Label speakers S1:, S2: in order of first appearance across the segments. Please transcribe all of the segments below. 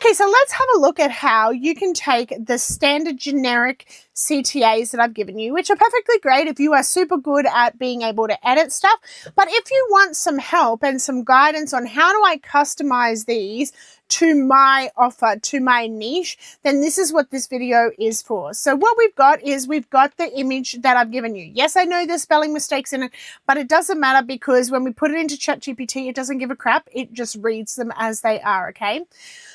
S1: Okay, so let's have a look at how you can take the standard generic CTAs that I've given you, which are perfectly great if you are super good at being able to edit stuff. But if you want some help and some guidance on how do I customize these to my offer, to my niche, then this is what this video is for. So what we've got is we've got the image that I've given you. Yes, I know there's spelling mistakes in it, but it doesn't matter because when we put it into ChatGPT, it doesn't give a crap. It just reads them as they are, okay?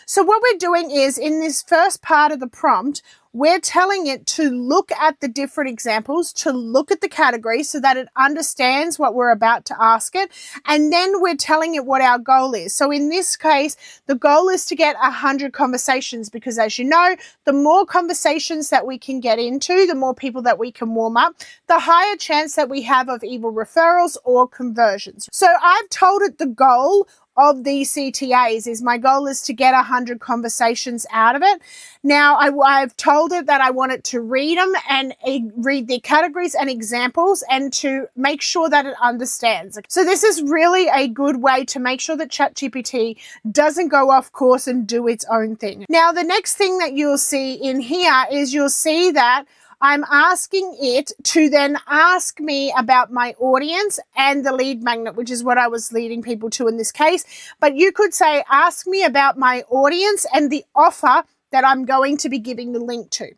S1: So what we're doing is in this first part of the prompt, we're telling it to look at the different examples, to look at the categories so that it understands what we're about to ask it. And then we're telling it what our goal is. So in this case, the goal is to get 100 conversations because as you know, the more conversations that we can get into, the more people that we can warm up, the higher chance that we have of either referrals or conversions. So I've told it the goal of these CTAs is my goal is to get 100 conversations out of it. Now, I've told it that I want it to read them and read the categories and examples and to make sure that it understands. So this is really a good way to make sure that ChatGPT doesn't go off course and do its own thing. Now, the next thing that you'll see in here is you'll see that I'm asking it to then ask me about my audience and the lead magnet, which is what I was leading people to in this case. But you could say, ask me about my audience and the offer that I'm going to be giving the link to.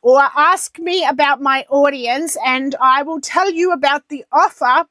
S1: Or ask me about my audience and I will tell you about the offer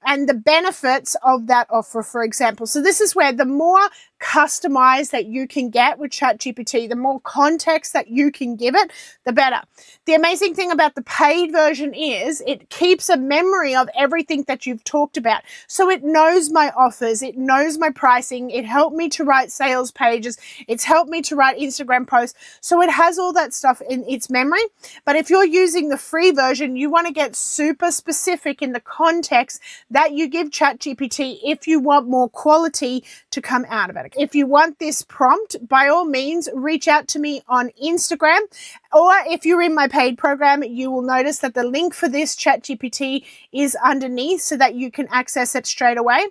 S1: and the benefits of that offer, for example. So this is where the more customized that you can get with ChatGPT, the more context that you can give it, the better. The amazing thing about the paid version is it keeps a memory of everything that you've talked about. So it knows my offers, it knows my pricing, it helped me to write sales pages, it's helped me to write Instagram posts. So it has all that stuff in its memory. But if you're using the free version, you want to get super specific in the context that you give ChatGPT if you want more quality to come out of it. If you want this prompt, by all means, reach out to me on Instagram. Or if you're in my paid program, you will notice that the link for this ChatGPT is underneath so that you can access it straight away.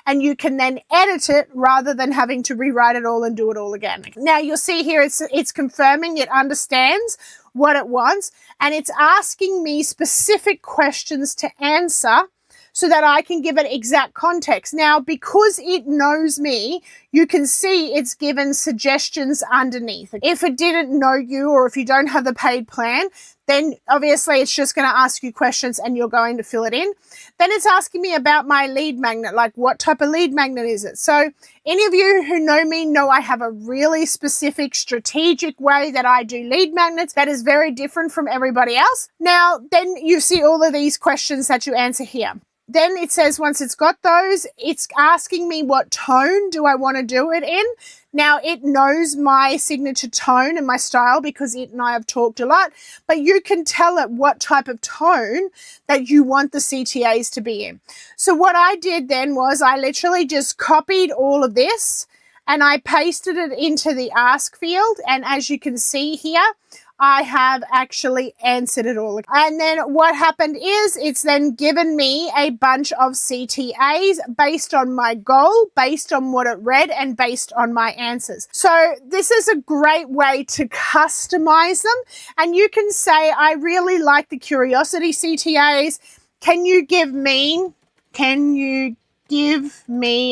S1: And you can then edit it rather than having to rewrite it all and do it all again. Now you'll see here it's confirming it understands what it wants and it's asking me specific questions to answer so that I can give it exact context. Now, because it knows me, you can see it's given suggestions underneath. If it didn't know you or if you don't have the paid plan, then obviously it's just going to ask you questions and you're going to fill it in. Then it's asking me about my lead magnet, like what type of lead magnet is it? So any of you who know me know I have a really specific strategic way that I do lead magnets that is very different from everybody else. Now, then you see all of these questions that you answer here. Then it says once it's got those, it's asking me what tone do I want to do it in. Now, it knows my signature tone and my style because it and I have talked a lot, but you can tell it what type of tone that you want the CTAs to be in. So what I did then was I literally just copied all of this and I pasted it into the ask field. And as you can see here, I have actually answered it all. And then what happened is it's then given me a bunch of CTAs based on my goal, based on what it read, and based on my answers. So this is a great way to customize them. And you can say, I really like the curiosity CTAs. Can you give me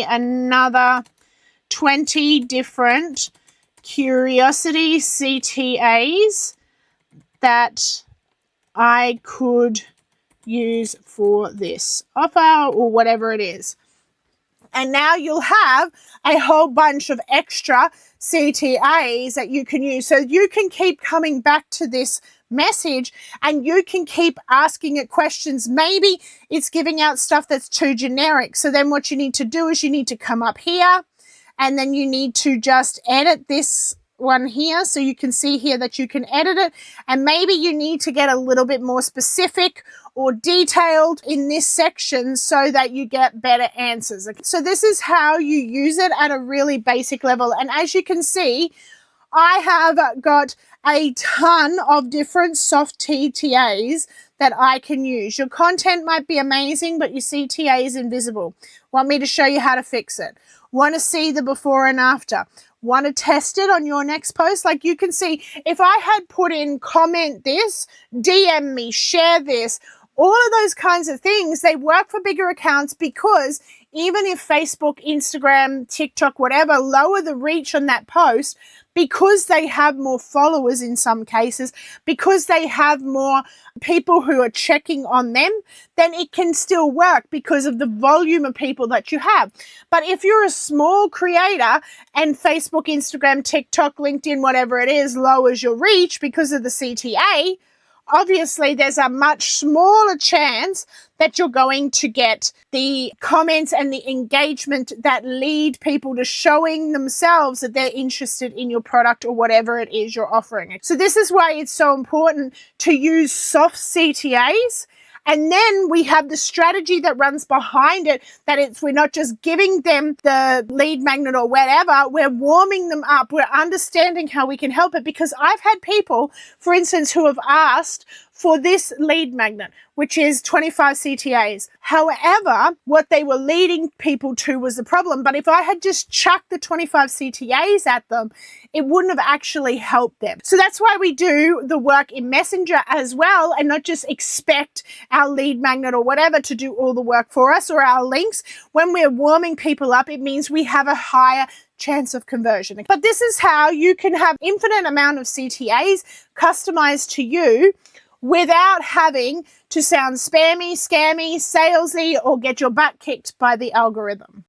S1: another 20 different curiosity CTAs that I could use for this offer or whatever it is. And now you'll have a whole bunch of extra CTAs that you can use. So you can keep coming back to this message and you can keep asking it questions. Maybe it's giving out stuff that's too generic. So then what you need to do is you need to come up here and then you need to just edit this one here. So you can see here that you can edit it. And maybe you need to get a little bit more specific or detailed in this section so that you get better answers. So this is how you use it at a really basic level. And as you can see, I have got a ton of different soft CTAs that I can use. Your content might be amazing, but your CTA is invisible. Want me to show you how to fix it? Want to see the before and after? want to test it on your next post? Like, you can see if I had put in comment this, DM me, share this, all of those kinds of things, they work for bigger accounts, because even if Facebook, Instagram, TikTok, whatever, lower the reach on that post, because they have more followers in some cases, because they have more people who are checking on them, then it can still work because of the volume of people that you have. But if you're a small creator and Facebook, Instagram, TikTok, LinkedIn, whatever it is, lowers your reach because of the CTA, obviously there's a much smaller chance that you're going to get the comments and the engagement that lead people to showing themselves that they're interested in your product or whatever it is you're offering. So this is why it's so important to use soft CTAs. And then we have the strategy that runs behind it, that we're not just giving them the lead magnet or whatever, we're warming them up, we're understanding how we can help it. Because I've had people, for instance, who have asked for this lead magnet, which is 25 CTAs. However, what they were leading people to was the problem. But if I had just chucked the 25 CTAs at them, it wouldn't have actually helped them. So that's why we do the work in Messenger as well, and not just expect our lead magnet or whatever to do all the work for us, or our links. When we're warming people up, it means we have a higher chance of conversion. But this is how you can have infinite amount of CTAs customized to you without having to sound spammy, scammy, salesy, or get your butt kicked by the algorithm.